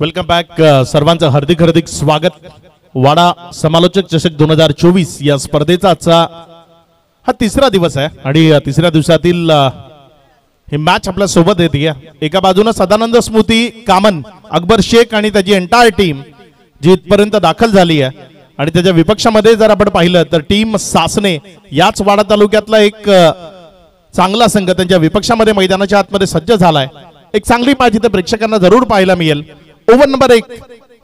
Welcome back सर्वांचं हार्दिक हार्दिक स्वागत। वाडा समालोचक चषक 2024 या स्पर्धेचा आजचा हा तिसरा दिवस आहे आणि तिसऱ्या दिवसातील ही मॅच आपल्या सोबत येते। एका बाजूने सदानंद स्मृती कामन अकबर शेख आणि त्याची एंटायर टीम जी इथपर्यंत दाखल झाली आहे आणि त्याच्या विपक्षामध्ये जर आपण पाहिलं तर टीम सासने याच वाडा तालुक्यातला एक चांगला संघ त्यांच्या विपक्षामध्ये मैदानाच्या आतमध्ये सज्ज झालाय। एक चांगली मॅच इथे प्रेक्षकांना जरूर पाहायला मिळेल। ओव्हर नंबर 1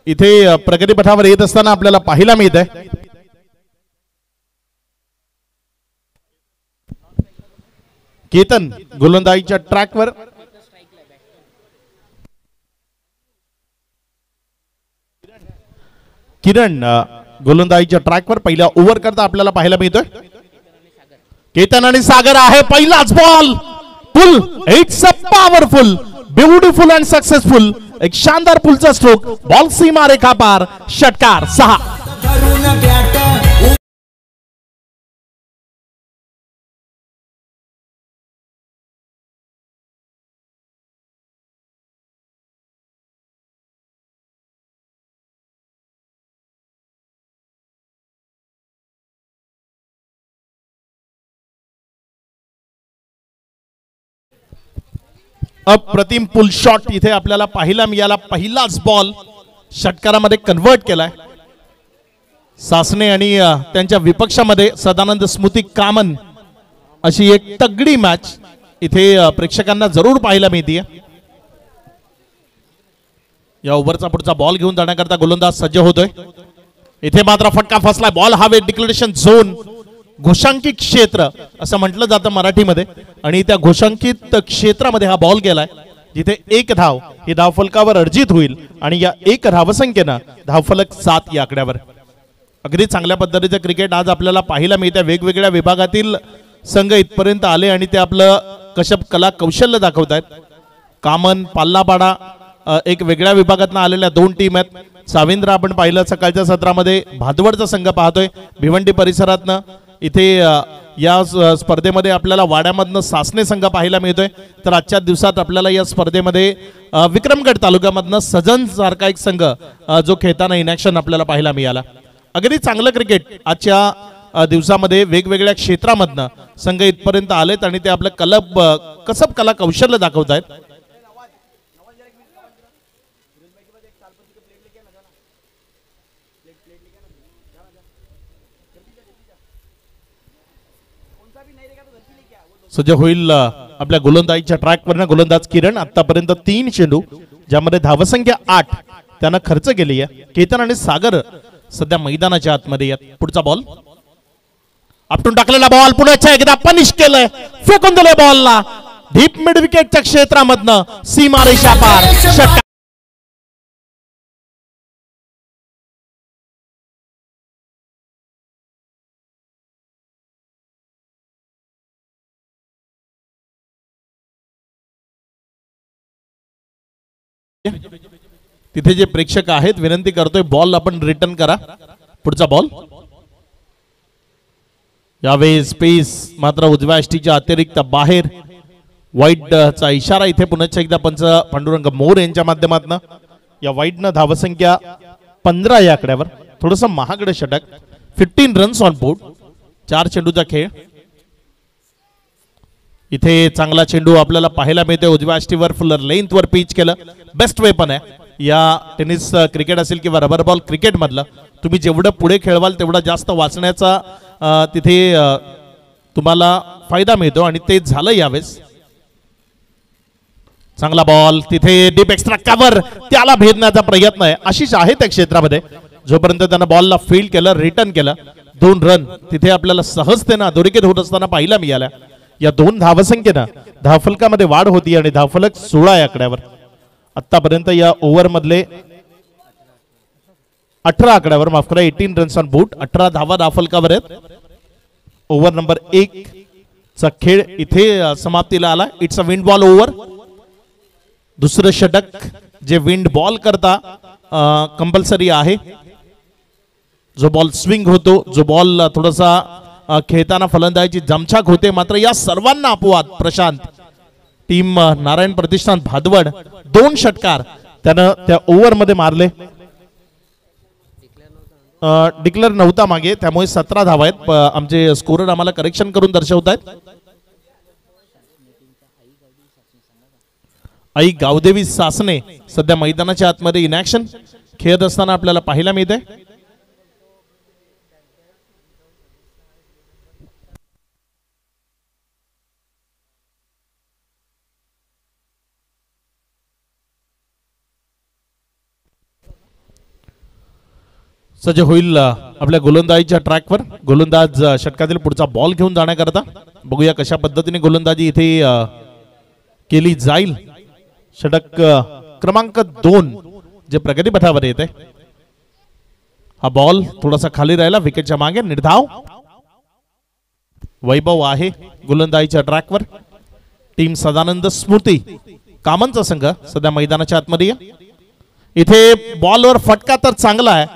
इथे प्रगतीपथावर येत असताना आपल्याला पाहायला मिळत आहे। केतन गोलंदाजीच्या ट्रॅकवर, किरण गोलंदाजीच्या ट्रॅकवर पहिल्या ओव्हर करता आपल्याला पाहायला मिळतोय। केतन आणि सागर आहे, पहिलाच ball pull, it's a powerful beautiful and successful, एक शानदार पुलचा स्ट्रोक, बॉल सीमा रेखा पार, षटकार 6। अप्रतिम पुल शॉट इथे आपल्याला पाहायला मिळाला। पहिलाच बॉल षटकारामध्ये कन्वर्ट केलाय। सासने आणि त्यांच्या विपक्षामध्ये सदानंद स्मृती कामन अशी एक तगडी मॅच इथे प्रेक्षकांना जरूर पाहायला मिळते। या ओव्हरचा पुढचा बॉल घेऊन जाण्याकरता गोलंदाज सज्ज होतोय। इथे मात्र फटका फसलाय। बॉल हवे डिक्लेरेशन झोन, घोषांकित क्षेत्र असं म्हटलं जातं मराठीमध्ये, आणि त्या घोषांकित क्षेत्रामध्ये हा बॉल गेलाय जिथे एक धाव ही धावफलकावर अर्जित होईल आणि या एक धावसंख्येनं धावफलक 7 या आकड्यावर। अगदी चांगल्या पद्धतीचं क्रिकेट आज आपल्याला पाहायला मिळतं। वेगवेगळ्या विभागातील संघ इथपर्यंत आले आणि ते आपलं कशप कला कौशल्य दाखवतायत। कामन पाल्लापाडा एक वेगळ्या विभागातून आलेल्या 2 टीम आहेत। साविंद्र आपण पाहिलं सकाळच्या सत्रामध्ये भादवडचा संघ पाहतोय भिवंडी परिसरातनं। इथे या स्पर्धेमध्ये आपल्याला वाड्यामधनं सासने संघ पाहायला मिळतोय, तर आजच्या दिवसात आपल्याला या स्पर्धेमध्ये विक्रमगड तालुक्यामधनं सजन सारखा एक संघ जो खेळताना इन ॲक्शन आपल्याला पाहायला मिळाला। अगदी चांगलं क्रिकेट आजच्या दिवसामध्ये वेगवेगळ्या क्षेत्रामधनं संघ इथपर्यंत आलेत आणि ते आपलं कसब कला कौशल्य दाखवतायत। सज्ज होईल आपल्या गोलंदाजीच्या ट्रॅकवरनं गोलंदाज किरण। आतापर्यंत 3 चेंडू ज्यामध्ये धावसंख्या 8 त्यानं खर्च केली आहे। केतन आणि सागर सध्या मैदानाच्या आतमध्ये आहेत। पुढचा बॉल आपटून टाकलेला बॉल पुण्याच्या एकदा पनिश केलंय, फेकून दिले बॉलला डीप मिड विकेटच्या क्षेत्रामधनं सीमारेषा पार, षटकार। तिथे जे प्रेक्षक आहेत विनंती करतोय बॉल आपण रिटर्न करा। पुढचा बॉल यावेळी स्पेस मात्र उजव्या अष्टीच्या अतिरिक्त बाहेर, वाईडचा इशारा इथे पुन्हा एकदा पंच पांडुरंग मोर यांच्या माध्यमातून। या वाईडनं धावसंख्या 15 या आकड्यावर, थोडंसं महागड षटक, 15 रन्स ऑन बोर्ड, 4 चेंडूचा खेळ। इथे चांगला चेंडू आपल्याला पाहायला मिळतोय उजव्या अष्टीवर, फुलर लेंथवर पिच केलं, बेस्ट वेपन आहे या टेनिस क्रिकेट असेल किंवा रबर बॉल क्रिकेट मधलं। तुम्ही जेवढं पुढे खेळवाल तेवढा जास्त वाचण्याचा तिथे तुम्हाला फायदा मिळतो आणि ते झालं यावेळेस। चांगला बॉल तिथे डीप एक्स्ट्रा कव्हर, त्याला भेदण्याचा प्रयत्न आहे। आशिष आहे त्या क्षेत्रामध्ये, जोपर्यंत त्यानं बॉलला फील्ड केलं, रिटर्न केलं, 2 रन तिथे आपल्याला सहजतेनं अधोरेखित होत असताना पाहायला मिळाल्या। या 2 धावसंख्येनं धावफलकामध्ये वाढ होती आणि धावफलक 16 या आकड्यावर। आतापर्यंत या ओव्हर मधले 18 आकड्यावर, माफ करा 18 रन्स ऑन बोर्ड, 18 धावा धावफलकावर आहेत। ओव्हर नंबर 1 चा खेळ इथे समाप्तीला आला। It's a wind ball over, दुसरं षटक जे विंड बॉल करता कंपल्सरी आहे। जो बॉल स्विंग होतो, जो बॉल थोडासा खेळताना फलंदाजीची जमछाक होते, मात्र या सर्वांना अपवाद प्रशांत टीम नारायण प्रतिष्ठान भादवड 2 षटकार त्यानं त्या ओव्हर मध्ये मारले. डिक्लेअर नव्हता मागे, त्यामुळे 17 धावा आहेत. आमचे स्कोरर आम्हाला करेक्शन करून दर्शवत आहेत. आई गावदेवी सासने सध्या मैदानाच्या आतमध्ये इन ऍक्शन खेळत असताना आपल्याला पाहायला मिळते. सज्ज होईल आपल्या गोलंदाजीच्या ट्रॅकवर. गोलंदाज षटकातील पुढचा बॉल घेऊन जाण्याकरता. बघूया कशा पद्धतीने गोलंदाजी इथे केली जाईल. षटक क्रमांक 2 जे प्रगतीपथावर येते. हा बॉल थोडासा खाली राहिला विकेटच्या मागे. निर्धाव वैभव आहे गोलंदाजीच्या ट्रॅकवर. टीम सदानंद स्मृती कामनचा संघ सध्या मैदानाच्या आतमध्ये. इथे बॉलवर फटका तर चांगला आहे,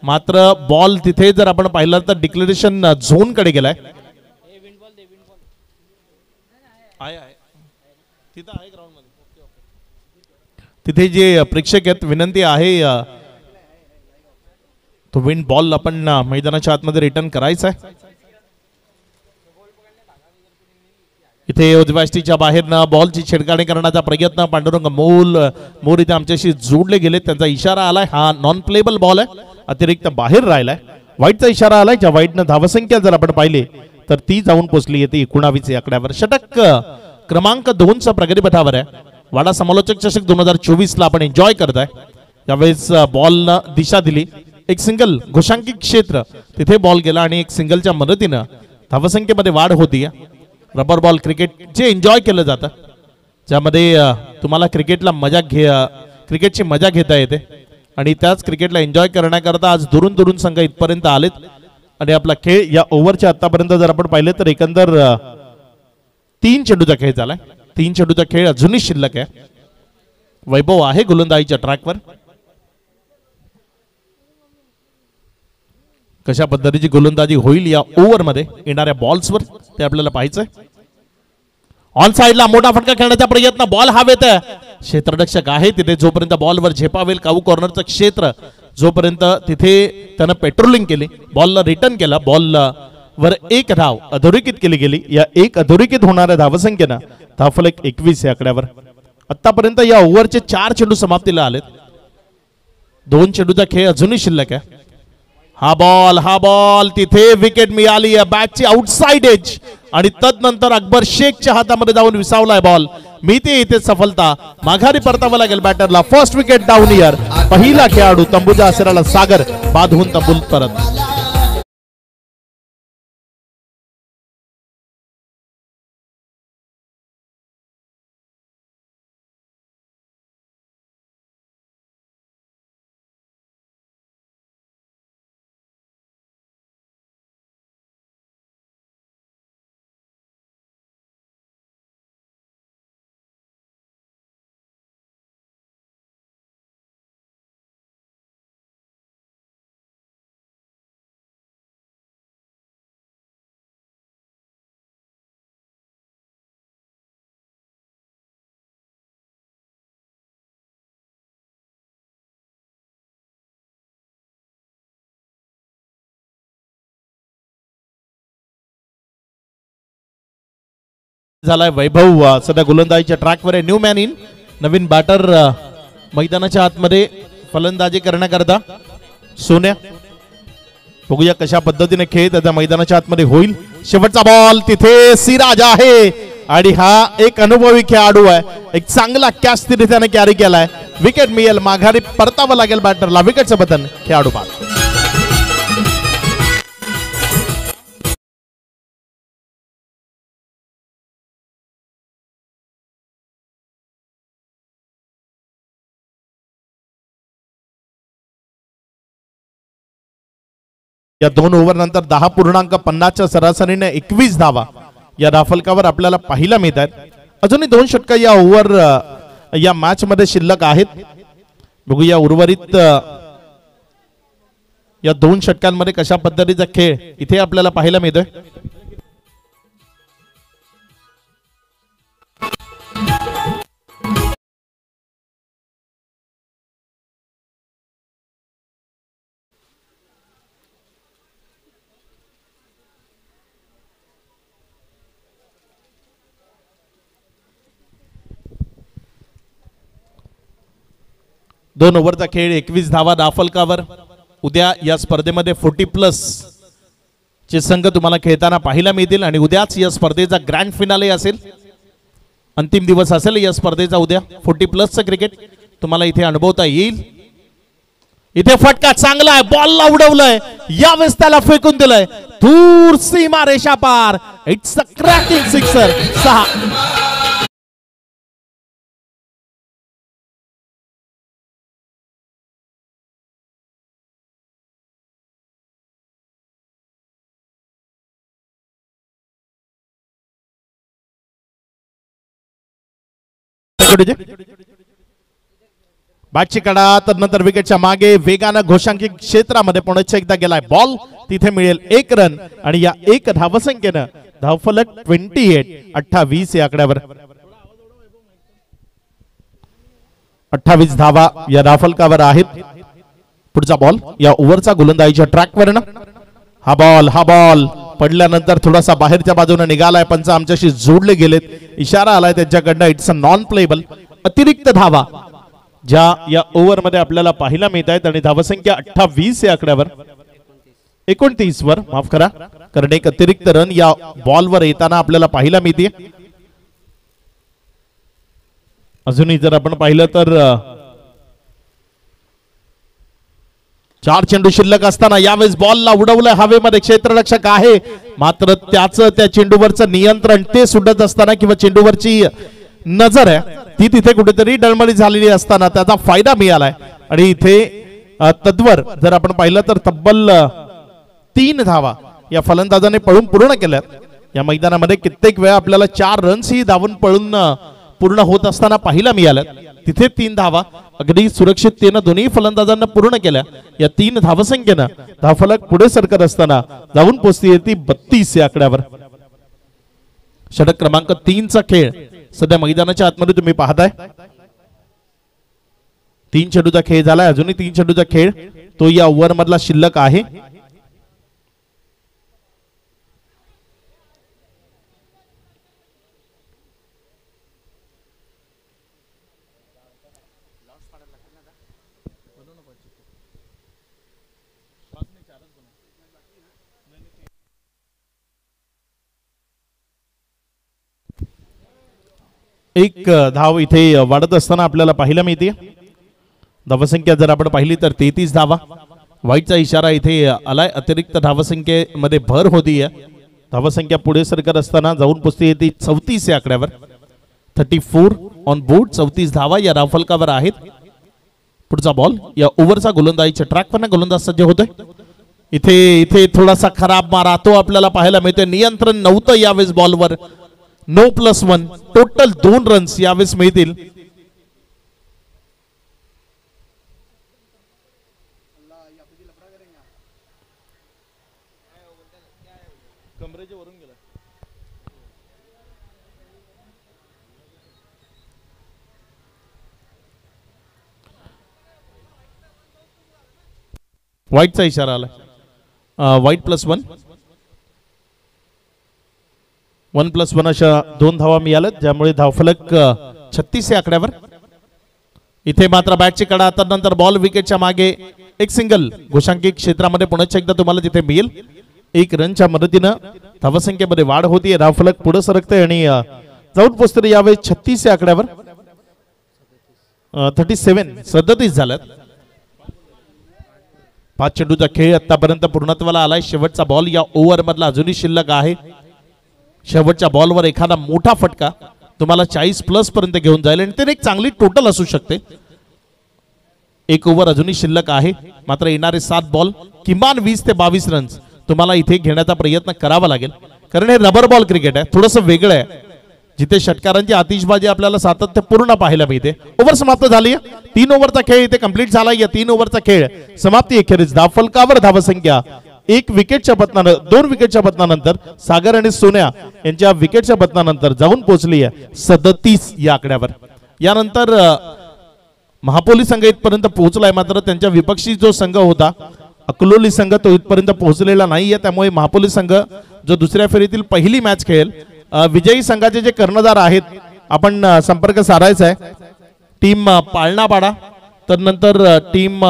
मात्र बॉल तिथे जर आपण पाहिलं तर डिक्लेरेशन झोन कडे गेलाय. तिथे जे प्रेक्षक आहेत विनंती आहे तो विंड बॉल आपण मैदानाच्या आतमध्ये रिटर्न करायचा आहे. इथे उजव्याष्टीच्या बाहेरनं बॉलची छेडछाड करण्याचा प्रयत्न. पांडुरंग मोर इथे आमच्याशी जोडले गेले, त्यांचा इशारा आलाय. हा नॉन प्लेबल बॉल आहे, अतिरिक्त बाहेर राहिलाय. व्हाईटचा इशारा आलाय, ज्या व्हाईटनं धावसंख्या जर आपण पाहिली तर ती जाऊन पोहोचली येते 19 या आकड्यावर. षटक क्रमांक 2 प्रगतीपथावर आहे. वाडा समालोचक चषक 2024 ला आपण एन्जॉय करताय. यावेळेस बॉलनं दिशा दिली. एक सिंगल घोषांकित क्षेत्र तिथे बॉल गेला आणि एक सिंगलच्या मदतीनं धावसंख्येमध्ये वाढ होती. रबर बॉल क्रिकेट जे एन्जॉय केलं जातं, ज्यामध्ये तुम्हाला क्रिकेटची मजा घेता येते आणि त्याच क्रिकेटला एन्जॉय करण्याकरता आज दुरून दुरून संघ इथपर्यंत आलेत. आणि आपला खेळ या ओव्हरच्या आतापर्यंत जर आपण पाहिलं तर एकंदर 3 चेंडूचा खेळ झालाय. 3 चेंडूचा खेळ अजूनही शिल्लक आहे. वैभव आहे गोलंदाजीच्या ट्रॅकवर. कशा पद्धतीची गोलंदाजी होईल या ओव्हर मध्ये येणाऱ्या बॉल्सवर ते आपल्याला पाहायचंय. ऑन साइडला मोठा फटका खेळण्याचा प्रयत्न. बॉल हवेत. क्षेत्ररक्षक आहे तिथे. जोपर्यंत बॉलवर झेपावेल काऊ कॉर्नरचं क्षेत्र, जोपर्यंत तिथे त्यानं पेट्रोलिंग केली, बॉलला रिटर्न केला. बॉल वर 1 धाव अधोरेखित केली गेली. या 1 अधोरेखित होणाऱ्या धावसंख्येनं धावफलक 21 या आकड्यावर. आतापर्यंत या ओव्हरचे 4 चेंडू समाप्तीला आलेत. 2 चेंडूचा खेळ अजूनही शिल्लक आहे. हा बॉल तिथे विकेट मिळाली आहे. बॅटची आउटसाइड एज आणि तदनंतर अकबर शेखच्या हातामध्ये जाऊन विसावलाय बॉल. मिळते इथे सफलता. माघारी परतावं लागेल बॅटरला. फर्स्ट विकेट डाऊन इयर. पहिला खेळाडू तंबूच्या आसराला सागर, बाद होऊन तंबूत परत. झालाय. वैभव सध्या गोलंदाजीच्या ट्रॅकवर आहे. New man in. नवीन बॅटर मैदानाच्या आतमध्ये फलंदाजी करण्याकरता सोन्या. बघूया कशा पद्धतीने खेळ त्याच्या मैदानाच्या आतमध्ये होईल. शेवटचा बॉल तिथे सिराज आहे आणि हा एक अनुभवी खेळाडू आहे. एक चांगला कॅच तिथे त्याने कॅरी केलाय. विकेट मिळेल. माघारी परतावं लागेल बॅटरला. विकेटचं बटन खेळाडू बाद. या 2 ओव्हर नंतर 10.50च्या सरासरीने 21 धावा या धावफलकावर आपल्याला पाहायला मिळतात. अजूनही 2 षटकं या ओव्हर या मॅच मध्ये शिल्लक आहेत. बघूया उर्वरित या 2 षटकांमध्ये कशा पद्धतीचा खेळ इथे आपल्याला पाहायला मिळतोय. 2 ओव्हरचा खेळ 21 धावा धावफलकावर. उद्या या स्पर्धेमध्ये 40+ चे संघ तुम्हाला खेळताना पाहायला मिळतील आणि उद्याच या स्पर्धेचा ग्रँड फिनाले असेल. अंतिम दिवस असेल या स्पर्धेचा उद्या. 40+ क्रिकेट तुम्हाला इथे अनुभवता येईल. इथे फटका चांगला आहे, बॉलला उडवलंय, यावेळेस त्याला फेकून दिलंय दूर सीमा रेषा पार. It's a cracking sixer. 6. बॅटची कडा तर नंतर विकेटच्या मागे वेगानं घोषांकित क्षेत्रामध्ये पुन्हा एकदा गेलाय बॉल. तिथे मिळेल 1 रन आणि या 1 धावसंख्येनं धावफलक 28 या आकड्यावर. 28 धावा या धावफलकावर आहेत. पुढचा बॉल या ओव्हरचा गोलंदाजीच्या ट्रॅकवरनं. हा बॉल पडल्यानंतर थोडासा बाहेरच्या बाजूने निघालाय. पंच आमच्याशी जोडले गेलेत, इशारा आलाय त्यांच्याकडनं. It's a non payable. अतिरिक्त धावा ज्या या ओव्हर मध्ये आपल्याला पाहायला मिळत आहेत आणि धावसंख्या 28 या आकड्यावर. 29 वर माफ करा, कारण एक अतिरिक्त रन या बॉलवर येताना आपल्याला पाहायला मिळते. अजूनही जर आपण पाहिलं तर 4 चेंडू शिल्लक असताना यावेळेस बॉलला उडवलं हवेमध्ये. क्षेत्ररक्षक आहे मात्र त्याचं त्या चेंडूवरचं नियंत्रण ते सुटत असताना किंवा चेंडूवरची नजर आहे ती तिथे कुठेतरी डळमळी झालेली असताना त्याचा फायदा मिळालाय. आणि इथे तद्वर जर आपण पाहिलं तर तब्बल 3 धावा या फलंदाजाने पळून पूर्ण केल्यात. या मैदानामध्ये कित्येक वेळा आपल्याला 4 रन्स ही धावून पळून पूर्ण होत असताना पाहायला मिळाल्यात. तिथे 3 धावा अगदी सुरक्षिततेनं दोन्ही फलंदाजांना पूर्ण केल्या. या 3 धावसंख्येनं धावफलक पुढे सरकत असताना जाऊन पोहोचते ती 32 या आकड्यावर. षटक क्रमांक 3 चा खेळ सध्या मैदानाच्या आतमध्ये तुम्ही पाहताय. 3 चेंडूचा खेळ झालाय. अजूनही 3 चेंडूचा खेळ तो या ओव्हर मधला शिल्लक आहे. एक धाव इथे वाढत असताना आपल्याला पाहायला मिळते. धावसंख्या जर आपण पाहिली तर 33 धावा. वाईटचा इशारा इथे आलाय. अतिरिक्त धावसंख्येमध्ये भर होतीये. धावसंख्या पुढे सरकत असताना जाऊन पोहोचते ती 34 या आकड्यावर. 34 ऑन बोर्ड. 34 धावा या धावफलकावर आहेत. पुढचा बॉल या ओव्हरचा गोलंदाजीच्या ट्रॅकवर गोलंदाज सज्ज होतोय. इथे थोडासा खराब मारा तो आपल्याला पाहायला मिळतोय. नियंत्रण नव्हतं यावेळेस बॉलवर. 9+1 टोटल 2 रन्स यावेळेस मिळतील. व्हाईटचा इशारा आला. व्हाईट +1 1+1 अशा 2 धावा मिळाल्यात ज्यामुळे धावफलक 36 या आकड्यावर. इथे मात्र बॅटची कडा तर नंतर बॉल विकेटच्या मागे. एक सिंगल घोषांकित क्षेत्रामध्ये पुन्हा एकदा तुम्हाला तिथे मिळेल. 1 रनच्या मदतीनं धावसंख्येमध्ये वाढ होतीये. धावफलक पुढे सरकते आणि जाऊन पोहोचते यावेळी 36 या आकड्यावर. 37 झाल्यात. 5 चेंडूचा खेळ आतापर्यंत पूर्णत्वाला आलाय. शेवटचा बॉल या ओव्हर मधला अजूनही शिल्लक आहे. शेवटच्या बॉलवर एखादा मोठा फटका तुम्हाला 40+ पर्यंत घेऊन जाईल आणि ते एक चांगली टोटल असू शकते. 1 ओव्हर अजूनही शिल्लक आहे मात्र येणारे 7 बॉल किमान 20 ते 22 रन्स तुम्हाला इथे घेण्याचा प्रयत्न करावा लागेल. कारण हे रबर बॉल क्रिकेट आहे. थोडंसं वेगळं आहे जिथे षटकारांची आतिषबाजी आपल्याला सातत्यपूर्ण पाहायला मिळते. ओव्हर समाप्त झाली. 3 ओव्हरचा खेळ इथे कंप्लीट झाला. या 3 ओव्हरचा खेळ समाप्ती अखेरीस धावफलकावर धावसंख्या 1 विकेटच्या पतनानं 2 विकेटच्या पतनानंतर सागर आणि सोन्या यांच्या विकेटच्या पतनानंतर जाऊन पोहोचली आहे 37 या आकड्यावर. यानंतर महापोली संघ इथपर्यंत पोहोचलाय मात्र त्यांच्या विपक्षी जो संघ होता अकलोली संघ तो इथपर्यंत पोहोचलेला नाहीये. त्यामुळे महापोली संघ जो दुसऱ्या फेरीतील पहिली मॅच खेळेल. विजयी संघाचे जे कर्णधार आहेत आपण संपर्क साधायचा आहे. टीम पाळणापाडा तर नंतर टीम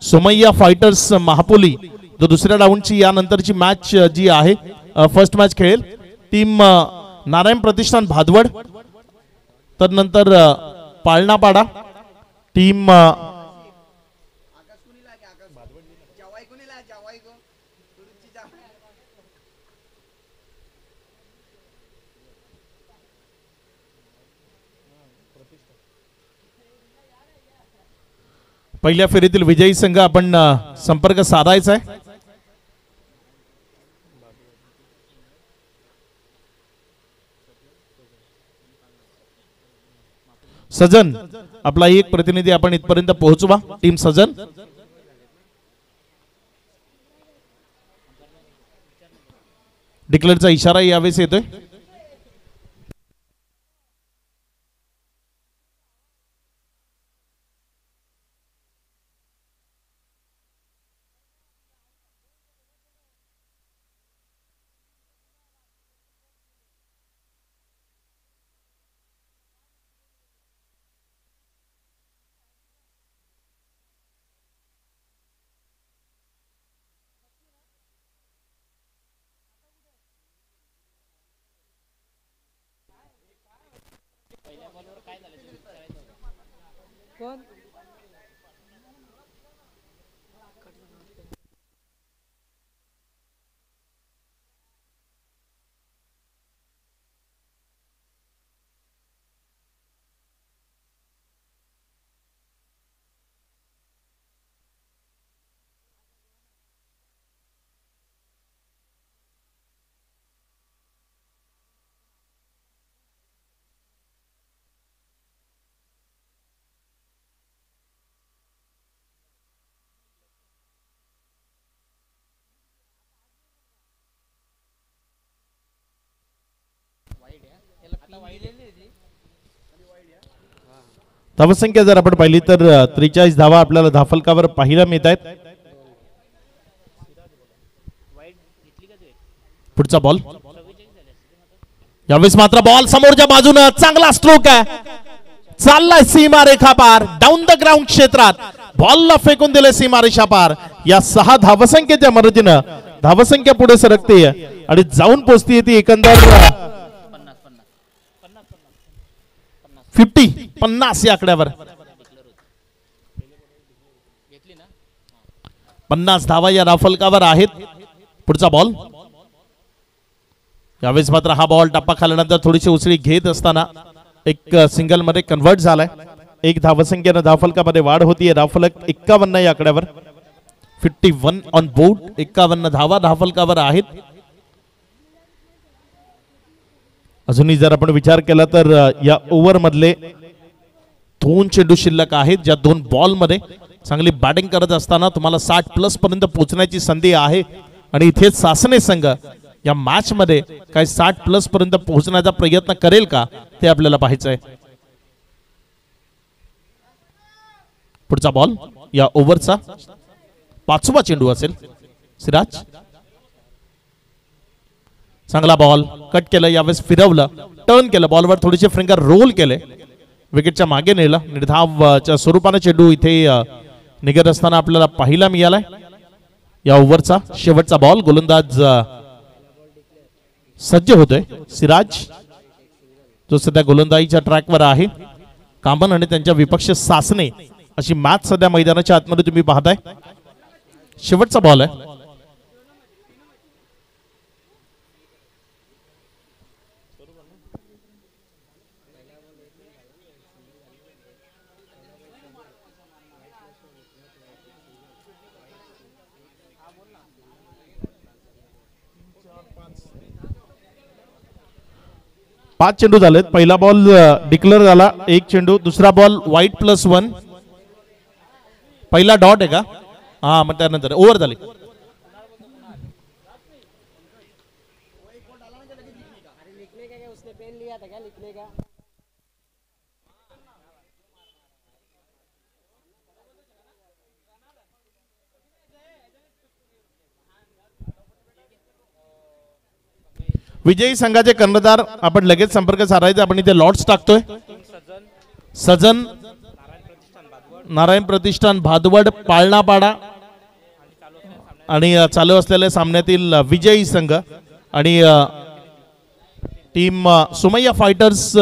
सोमय्या फायटर्स महापोली जो दुसऱ्या राऊंडची यानंतरची मॅच जी आहे फर्स्ट मॅच खेळेल. टीम नारायण प्रतिष्ठान भादवड, तर नंतर पाळणापाडा टीम पहिल्या फेरीतील विजयी संघ आपण संपर्क साधायचा आहे. सजन आपला एक प्रतिनिधी आपण इथपर्यंत पोहोचवा. टीम सजन डिक्लेअरचा इशारा यावेळेस येतोय. धावसंख्या जर आपण पाहिली तर 43 धावा आपल्याला धाफलकावर पाहायला मिळत आहेत. पुढचा बॉल यावेळेस मात्र बॉल समोरच्या बाजूने चांगला स्ट्रोक आहे, चाललाय सीमा रेखा पार डाऊन द ग्राउंड क्षेत्रात बॉलला फेकून दिले सीमारेषा पार. या 6 धावसंख्येच्या मदतीनं धावसंख्या पुढे सरकते आणि जाऊन पोहोचते ती एकंदर 50 या आकड्यावर. 50 धावा या राफलकावर आहेत. पुढचा बॉल यावेळेस मात्र हा बॉल टप्पा खाल्यानंतर थोडीशी उसळी घेत असताना एक सिंगल मध्ये कन्वर्ट झालाय. एक धावसंख्येनं धावफलकामध्ये वाढ होतीये. धावफलक 51 या आकड्यावर 51 ऑन बोर्ड. 51 धावा धावफलकावर आहेत. अजूनही जर आपण विचार केला तर या ओव्हर मधले 2 चेंडू शिल्लक आहेत, ज्या 2 बॉल मध्ये चांगली बॅटिंग करत असताना तुम्हाला 60+ पर्यंत पोहोचण्याची संधी आहे. आणि इथे सासने संघ या मॅच मध्ये काय 60+ पर्यंत पोहोचण्याचा प्रयत्न करेल का ते आपल्याला पाहायचं आहे. पुढचा बॉल या ओव्हरचा 5वा चेंडू असेल. सिराज चांगला बॉल कट केलं, यावेळेस फिरवलं, टर्न केलं, बॉलवर थोडीशी फिंगर रोल केले, विकेटच्या मागे नेलं. निर्धावच्या स्वरूपाने चेंडू इथे निघत असताना आपल्याला पाहायला मिळालाय. या ओव्हरचा शेवटचा बॉल गोलंदाज सज्ज होतोय. सिराज जो सध्या गोलंदाजीच्या ट्रॅकवर आहे. कामन आणि त्यांच्या विपक्ष सासने अशी मॅच सध्या मैदानाच्या आतमध्ये तुम्ही पाहताय. शेवटचा बॉल आहे. पाच चेंडू झालेत. पहिला बॉल डिक्लेअर झाला, 1 चेंडू. दुसरा बॉल वाईट +1. पहिला डॉट आहे का? हा, मग त्यानंतर ओव्हर झाली. विजयी संघाचे कर्णधार आपण लगेच संपर्क साधायचा. आपण इथे लॉट्स टाकतोय. सजन, नारायण प्रतिष्ठान भादवड, पाळणापाडा आणि चालू असलेल्या सामन्यातील विजयी संघ आणि टीम सुमय्या फायटर्स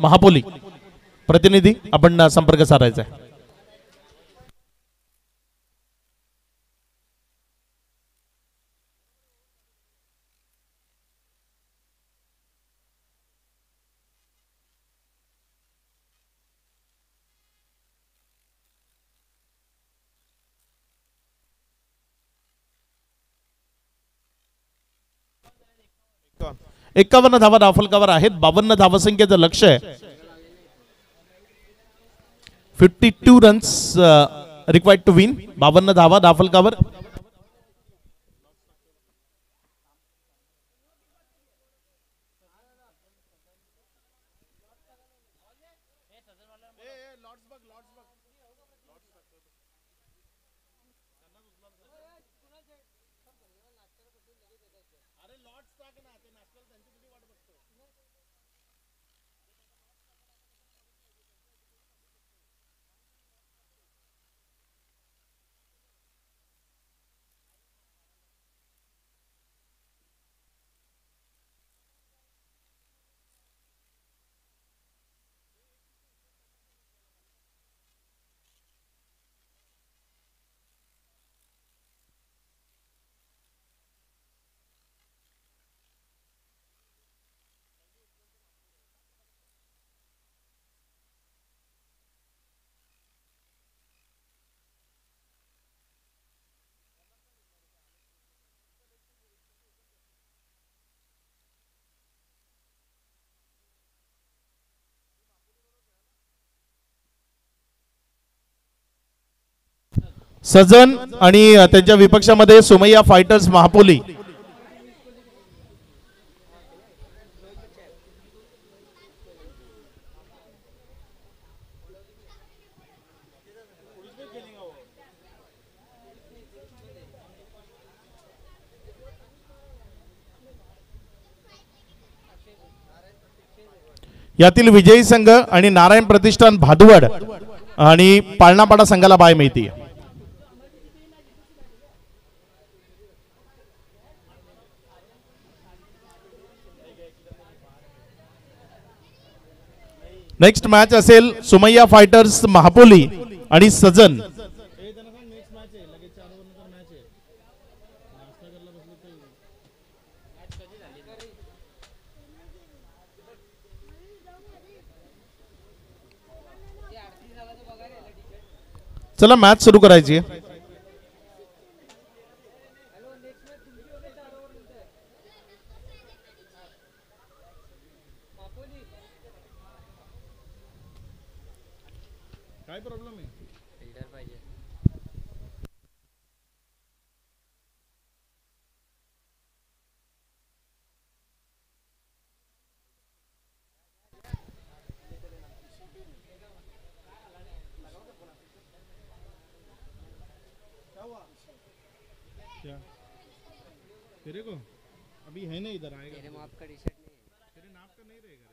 महापोली प्रतिनिधी आपण संपर्क साधायचा आहे. एकावन्न धावा धावफलकावर आहेत. 52 धावसंख्येचं लक्ष आहे. 52 रन्स रिक्वायर्ड टू विन. 52 धावा धावफलकावर. सजन आणि त्यांच्या विपक्षामध्ये सुमय्या फायटर्स महापोली. यातील विजयी संघ आणि नारायण प्रतिष्ठान भादवड आणि पाळणापाडा संघाला बाय मिळते. नेक्स्ट मॅच असेल सुमय्या फायटर्स महापोली आणि सजन. चला मॅच सुरू करायची. काय प्रॉब्लेम आहे? फिल्टर पाहिजे. क्या तेरे को अभी है ना इधर आएगा. तेरे माप का टी शर्ट नहीं है. तेरे नाप का नहीं रहेगा.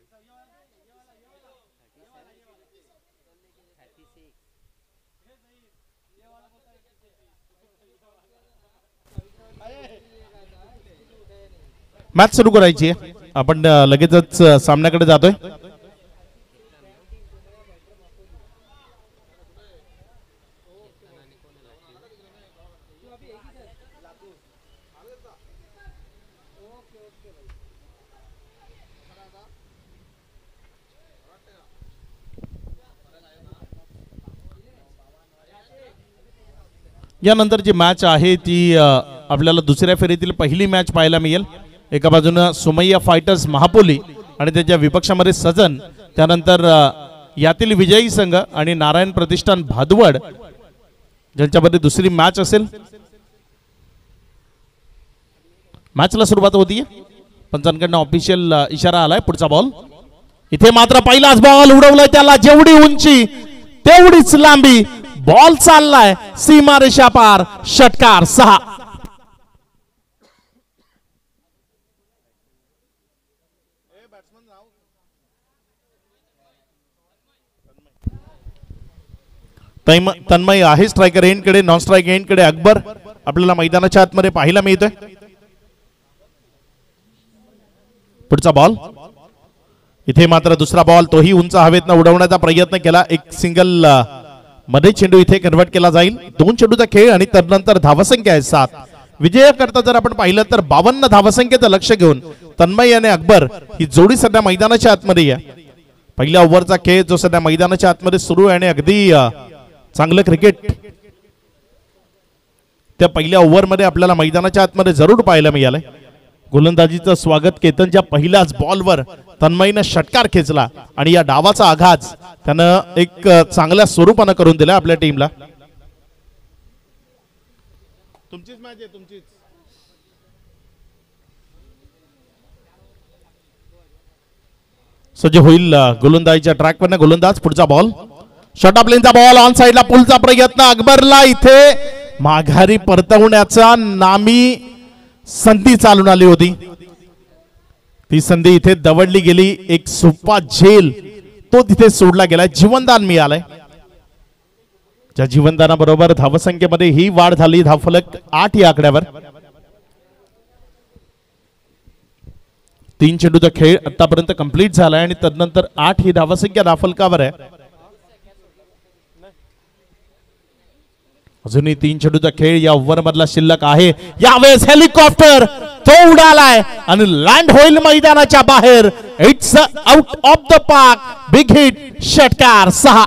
मॅच सुरू करायची आहे. आपण लगेचच सामन्याकडे जातोय. यानंतर जी मॅच आहे ती आपल्याला दुसऱ्या फेरीतील पहिली मॅच पाहायला मिळेल. एका बाजूने सुमय्या फायटर्स महापोली आणि त्याच्या विपक्षामध्ये सजन, त्यानंतर यातील विजयी संघ आणि नारायण प्रतिष्ठान भादवड ज्यांच्यामध्ये दुसरी मॅच असेल. मॅचला सुरुवात होतीये. पंचांकडनं ऑफिशियल इशारा आलाय. पुढचा बॉल. इथे मात्र पहिलाच बॉल उडवलाय. त्याला जेवढी उंची तेवढीच लांबी. बॉल चाललाय सीमारेषा पार. षटकार 6. तन्मय आहे स्ट्रायकर एंड कडे, नॉन स्ट्राईक एंड कडे अकबर आपल्याला मैदानाच्या आतमध्ये पाहायला मिळतोय. पुढचा बॉल इथे मात्र दुसरा बॉल तोही उंच हवेतनं उडवण्याचा प्रयत्न केला. एक सिंगल मध्ये चेंडू इथे कन्वर्ट केला जाईल. 2 चेंडूचा खेळ आणि त्यानंतर धावसंख्या आहे 7. विजयाकरता जर आपण पाहिलं तर 52 धावसंख्येचं लक्ष घेऊन तन्मय आणि अकबर ही जोडी सध्या मैदानाच्या आतमध्ये आहे. पहिल्या ओव्हरचा खेळ जो सध्या मैदानाच्या आतमध्ये सुरू आहे आणि अगदी चांगलं क्रिकेट त्या पहिल्या ओव्हरमध्ये आपल्याला मैदानाच्या आतमध्ये जरूर पाहायला मिळालंय. गोलंदाजीचं स्वागत केतनच्या पहिल्याच बॉलवर तन्मयनं षटकार खेचला आणि या डावाचा आघात त्यानं एक चांगल्या स्वरूपानं करून दिला आपल्या टीमला. तुमचीच मॅच आहे, तुमचीच. सज्ज होईल गोलंदाजीच्या ट्रॅकवर गोलंदाज. पुढचा बॉल शॉर्ट ऑफ लेनचा बॉल ऑन साइडला पुलचा प्रयत्न अकबरला इथे माघारी परतवण्याचा नामी संधी चालून आली होती. ती संधी इथे दवडली गेली. एक सोपा झेल तो तिथे सोडला गेला. जीवनदान मिळालंय. ज्या जीवनदानाबरोबर धावसंख्येमध्ये ही वाढ झाली. धावफलक 8 या आकड्यावर. 3 चेंडूचा खेळ आतापर्यंत कंप्लीट झालाय आणि तदनंतर 8 ही धावसंख्या धावफलकावर आहे. अजूनही 3 चेंडूचा खेळ या ओव्हर मधला शिल्लक आहे. यावेळेस हेलिकॉप्टर तो उडालाय आणि लँड होईल मैदानाच्या बाहेर. It's out of the park. Big hit. षटकार 6.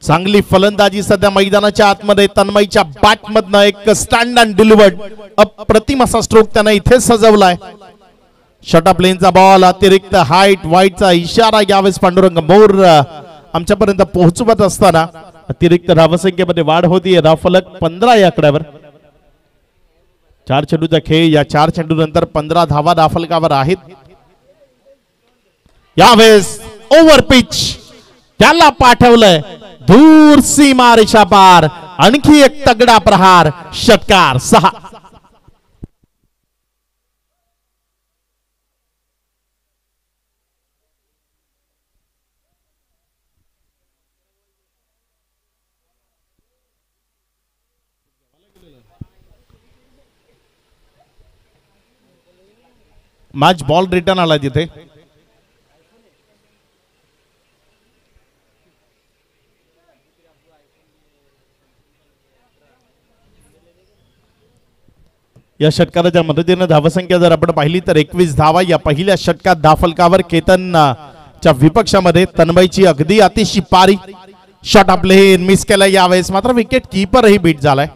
चांगली फलंदाजी सध्या मैदानाच्या आतमध्ये. तन्मयच्या बॅटमधनं एक स्टँड अँड डिलिव्हर्ड अप्रतिम असा स्ट्रोक त्यानं इथे सजवलाय. शॉर्ट ऑफ लेनचा बॉल अतिरिक्त हाईट वाईटचा इशारा यावेळेस पांडुरंग मोर आमच्यापर्यंत पोहोचवत असताना अतिरिक्त धावसंख्येमध्ये वाढ होती. धावफलक 15 या आकड्यावर. 4 चेंडूचा खेळ. या 4 चेंडू नंतर 15 धावा धावफलकावर आहेत. यावेळेस ओव्हर पिच त्याला पाठवलंय दूर सीमा रेषा पार. आणखी एक तगडा प्रहार. षटकार 6. मॅच बॉल रिटर्न आला तिथे. या षटकाराच्या मदतीने धावसंख्या जर आपण पाहिली तर 21 धावा या पहिल्या षटकात धावफलकावर. केतनच्या विपक्षामध्ये तन्मयची अगदी अतिशय पारी. शॉट ऑफ लेन मिस केला. यावेळेस मात्र विकेट कीपरही बीट झालाय.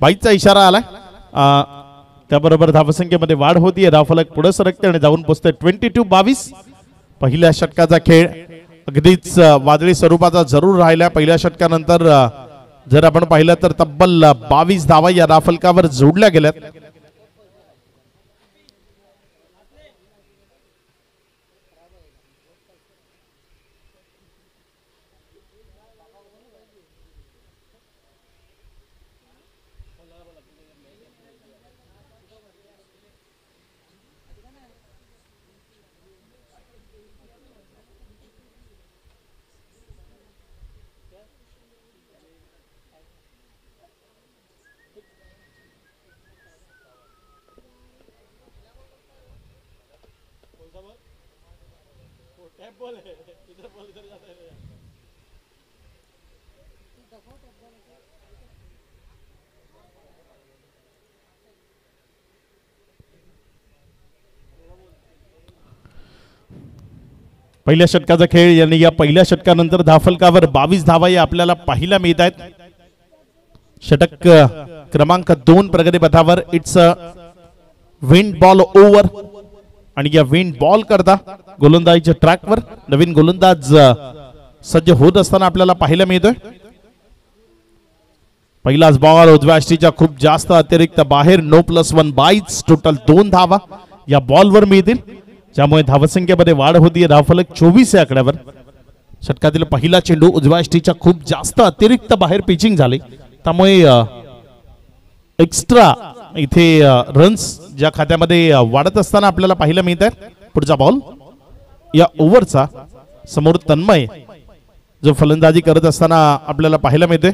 बाईचा इशारा आलाय. त्याबरोबर धावसंख्येमध्ये वाढ होतीये. धावफलक पुढे सरकते आणि जाऊन पोहोचते 22-22. पहिल्या षटकाचा खेळ अगदीच वादळी स्वरूपाचा जरूर राहिला. पहिल्या षटकानंतर जर आपण पाहिलं तर तब्बल 22 धावा या धावफलकावर जोडल्या गेल्यात. पहिल्या षटकाचा खेळ. यांनी या पहिल्या षटकानंतर धावफलकावर 22 धावा या आपल्याला पाहायला मिळत आहेत. षटक क्रमांक 2 प्रगती पथावर. इट्स विंड बॉल ओव्हर आणि या विंड बॉल करता गोलंदाजीच्या ट्रॅकवर नवीन गोलंदाज सज्ज होत असताना आपल्याला पाहायला मिळतोय. पहिलाच बॉल उजव्या यष्टीच्या खूप जास्त अतिरिक्त बाहेर. No +1 bites. टोटल 2 धावा या बॉलवर मिळतील, ज्यामुळे धावसंख्येमध्ये वाढ होती. धावफलक 24 या आकड्यावर. षटकातील पहिला चेंडू उजव्या यष्टीच्या खूप जास्त अतिरिक्त बाहेर पिचिंग झाली, त्यामुळे एक्स्ट्रा इथे रन्स ज्या खात्यामध्ये वाढत असताना आपल्याला पाहायला मिळत आहे. पुढचा बॉल या ओव्हरचा समोर तन्मय जो फलंदाजी करत असताना आपल्याला पाहायला मिळते.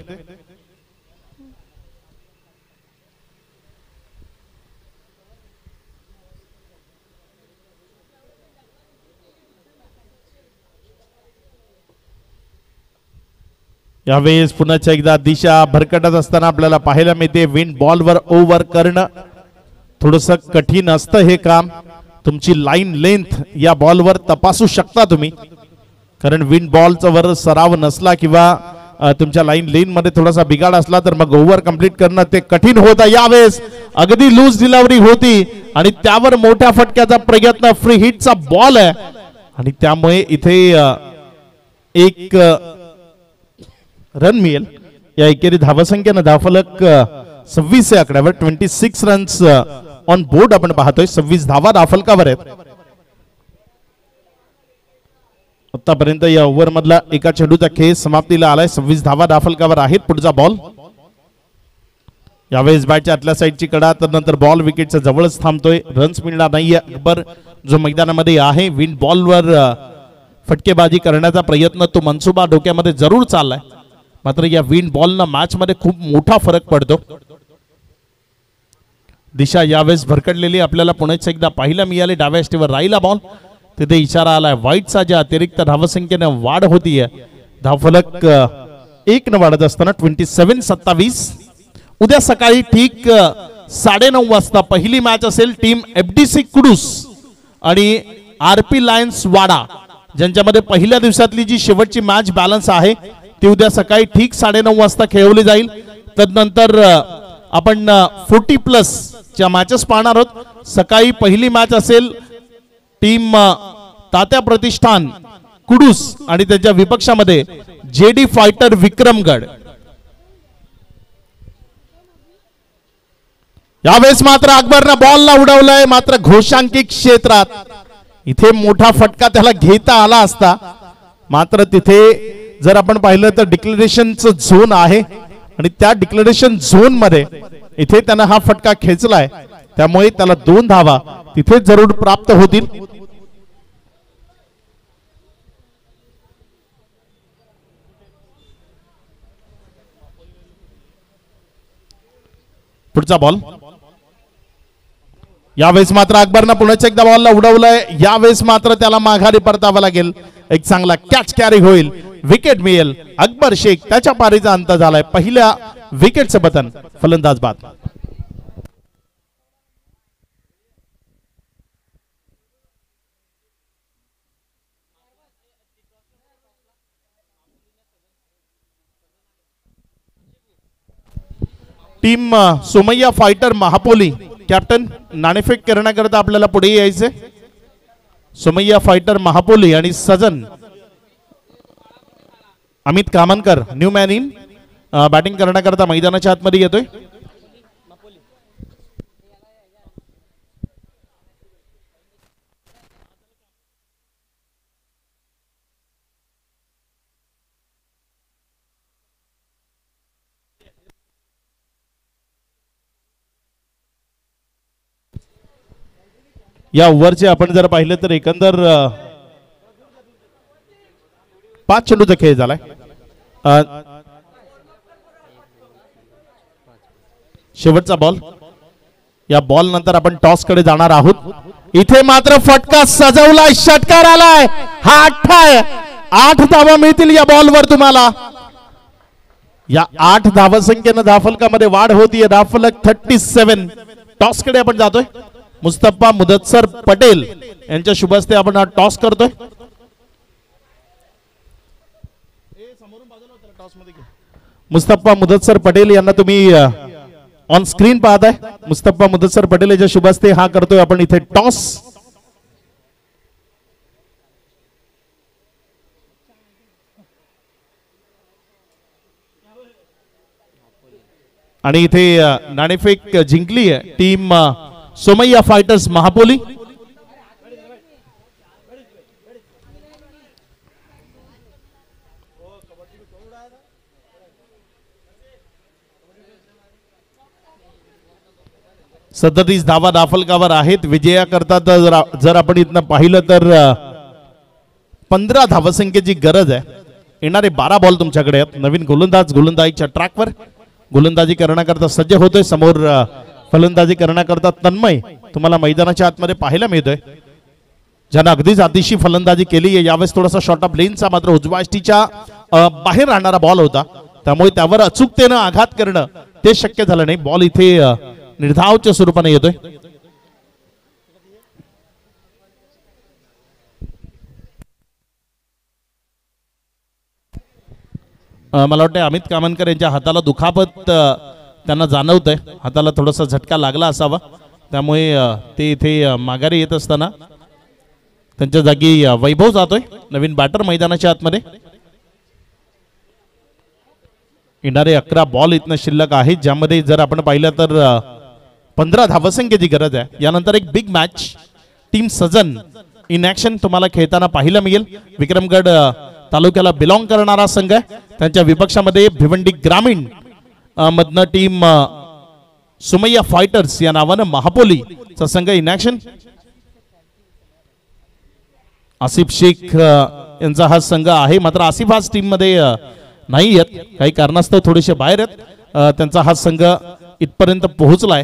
यावेळेस पुन्हा एकदा दिशा भरकटत असताना आपल्याला पाहायला मिळते. विंड बॉलवर ओव्हर करणं थोडंसं कठीण असतं हे काम. तुमची लाईन लेंथ या बॉलवर तपासू शकता तुम्ही, कारण विंड बॉलचा वर सराव नसला किंवा तुमच्या लाईन लेन मध्ये थोडासा बिघाड असला तर मग ओव्हर कंप्लीट करणं ते कठीण होतं. यावेळेस अगदी लूज डिलिव्हरी होती आणि त्यावर मोठ्या फटक्याचा प्रयत्न. फ्री हिटचा बॉल आहे आणि त्यामुळे इथे एक रन मिळेल. या एकेरी धावसंख्येनं धावफलक 26 आकड्यावर 26 रन्स ऑन बोर्ड आपण पाहतोय. 26 धावा धावफलकावर आहेत. आतापर्यंत या ओव्हर मधला एका चेंडूचा खेळ समाप्तीला आलाय. 26 धावा धावफलकावर आहेत. पुढचा बॉल यावेळेस बॅटच्या आतल्या साईडची कडा, तर नंतर बॉल विकेटच्या जवळच थांबतोय. रन्स मिळणार नाहीये. अकबर जो मैदानामध्ये आहे, विंड बॉलवर फटकेबाजी करण्याचा प्रयत्न तो मनसुबा डोक्यामध्ये जरूर चाललाय, मात्र या विंड बॉलनं मॅच मध्ये खूप मोठा फरक पडतो. दिशा यावेळेस भरकडलेली आपल्याला पुण्याच एकदा पाहायला मिळाली. डाव्या स्टेवर राहिला बॉल, तिथे इशारा आलाय वाईटचा. ज्या अतिरिक्त धावसंख्येनं वाढ होतीये. धावफलक 1 न वाढत असताना 27-27. उद्या सकाळी ठीक 9:30 वाजता पहिली मॅच असेल. टीम FDC कुडूस आणि RP लायन्स वाडा, ज्यांच्यामध्ये पहिल्या दिवसातली जी शेवटची मॅच बॅलन्स आहे ती उद्या सकाळी ठीक 9:30 वाजता खेळवली जाईल. तदनंतर आपण 40+ च्या मॅचेस पाहणार आहोत. सकाळी पहिली मॅच असेल टीम तात्या प्रतिष्ठान कुडूस आणि त्याच्या विपक्षामध्ये JD फायटर विक्रमगड. यावेळेस मात्र अकबरनं बॉलला उडवलंय, मात्र घोषांकित क्षेत्रात इथे मोठा फटका त्याला घेता आला असता, मात्र तिथे जर आपण पाहिलं तर डिक्लेरेशनचं झोन आहे आणि त्या डिक्लेरेशन झोन मध्ये इथे त्यानं हा फटका खेचलाय. त्यामुळे त्याला 2 धावा तिथे जरूर प्राप्त होतील. पुढचा बॉल यावेळेस मात्र अकबरनं पुन्हा एकदा बॉलला उडवलंय. यावेळेस मात्र त्याला माघारी परतावा लागेल. एक चांगला कॅच कॅरी होईल, विकेट मिळेल. अकबर शेख त्याच्या पारीचा अंत झालाय. पहिल्या विकेटचं पतन फलंदाज बाद. Team Somaiya fighter Mahapoli captain नाणेफेक करण्याकरता आपल्याला पुढे यायचे. सोमय्या फायटर महापोली आणि Sajan Amit Kamankar new man in batting करण्याकरता मैदानाच्या आतमध्ये येतोय. या ओव्हरचे आपण जर पाहिलं तर एकंदर 5 चेंडूचा खेळ झालाय. शेवटचा बॉल. या बॉल नंतर आपण टॉस कडे जाणार आहोत. इथे मात्र फटका सजवलाय, षटकार आलाय. हा 8 धावा मिळतील या बॉलवर तुम्हाला. या 8 धावसंख्येनं धावफलकामध्ये वाढ होतीये. धावफलक 37. टॉस कडे आपण जातोय. मुस्तफा मुदस्सर पटेल यांच्या शुभ हस्ते आपण हा टॉस करतोय. मुस्तफा मुदस्सर पटेल यांना तुम्ही ऑन स्क्रीन पाहताय. मुस्तफा मुदस्सर पटेल यांच्या शुभ हस्ते हा करतोय आपण इथे टॉस. आणि इथे नाणेफेक जिंकली आहे टीम सोमय्या फायटर्स महापोली. 37 धावा दाफलकावर आहेत. विजयाकरता जर आपण इथनं पाहिलं तर 15 धावसंख्येची गरज आहे. येणारे 12 बॉल तुमच्याकडे आहेत. नवीन गोलंदाजीच्या ट्रॅकवर गोलंदाजी करण्याकरता सज्ज होतोय. समोर फलंदाजी करण्याकरता तन्मय तुम्हाला मैदानाच्या आतमध्ये पाहायला मिळतोय, ज्यानं अगदीच अतिशय फलंदाजी केली आहे. यावेळेस थोडासा शॉर्ट ऑफ लेनचा मात्र उजव्या यष्टीच्या बाहेर राहणारा बॉल होता, त्यामुळे त्यावर अचूकतेनं आघात करणं ते शक्य झालं नाही. बॉल इथे निर्धावच्या स्वरूपाने येतोय. मला वाटतं अमित कामनकर यांच्या हाताला दुखापत त्यांना जाणवत आहे. हाताला थोडासा झटका लागला असावा, त्यामुळे ते इथे माघारी येत असताना त्यांच्या जागी वैभव जातोय. नवीन बॅटर मैदानाच्या आतमध्ये. येणारे 11 बॉल इथनं शिल्लक आहेत, ज्यामध्ये जर आपण पाहिलं तर 15 धावसंख्येची गरज आहे. यानंतर एक big match team Sajjan in action तुम्हाला खेळताना पाहायला मिळेल. विक्रमगड तालुक्याला बिलॉंग करणारा संघ आहे. त्यांच्या विपक्षामध्ये भिवंडी ग्रामीण मधनं टीम सुमैया फायटर्स या नावानं महापोलीचा संघ इन ऍक्शन. आसिफ शेख यांचा हा संघ आहे, मात्र आसिफ आज टीम मध्ये नाही येत, काही कारणास्तव थोडेसे बाहेर आहेत. त्यांचा हा संघ इथपर्यंत पोहोचलाय.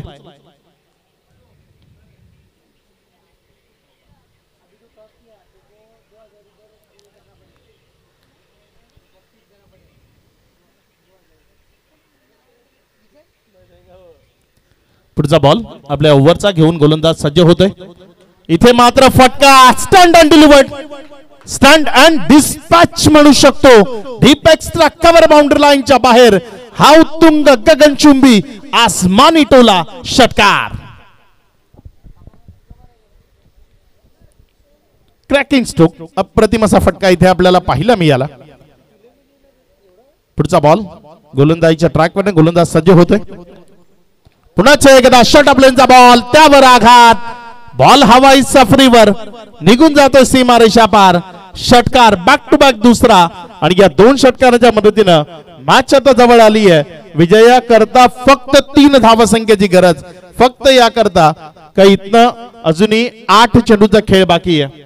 पुढचा बॉल आपल्या ओव्हरचा घेऊन गोलंदाज सज्ज होतोय. इथे मात्र फटका stunt and delivered, stunt and dispatch म्हणू शकतो. डीप एक्स्ट्रा कव्हर बाउंड्री लाईनच्या बाहेर हा उत्तुंग गगनचुंबी आसमानी टोला षटकार. क्रॅकिंग स्ट्रोक, अप्रतिम असा फटका इथे आपल्याला पाहायला मिळाला. पुढचा बॉल गोलंदाजीच्या ट्रॅकवर गोलंदाज सज्ज होतोय. पुन्हा एकदा शॉर्ट ऑफ लेनचा बॉल, त्यावर आघात. बॉल हवाई सफरीवर निघून जातोय सीमारेषा पार. षटकार बॅक टू बॅक दुसरा, आणि या 2 षटकाराच्या मदतीनं मॅच आता जवळ आली आहे. विजयाकरता फक्त 3 धावसंख्येची गरज, फक्त याकरता काही इथनं अजूनही 8 चेंडूचा खेळ बाकी आहे.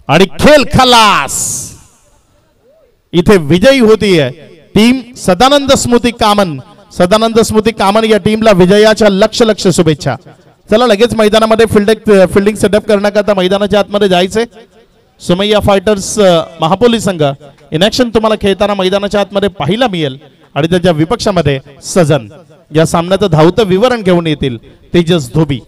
आणि खेळ खलास. इथे विजयी होतीये टीम सदानंद स्मृती कामन. सदानंद स्मृती कामन या टीमला विजयाच्या लक्ष शुभेच्छा. चला लगेच मैदानामध्ये फिल्डिंग सेटअप करण्याकरता मैदानाच्या आतमध्ये जायचे. सुमैया फायटर्स महापोली संघ इन ऍक्शन तुम्हाला खेळताना मैदानाच्या आतमध्ये पाहायला मिळेल, आणि त्यांच्या विपक्षामध्ये सजन. या सामन्याचं धावतं विवरण घेऊन येतील तेजस धोबी.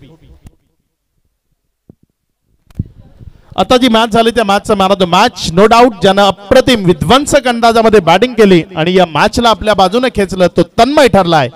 आता जी मॅच झाली त्या मॅचचा man of the match no doubt ज्यानं अप्रतिम विध्वंसक अंदाजामध्ये बॅटिंग केली आणि या मॅचला आपल्या बाजूने खेचलं तो तन्मय ठरलाय.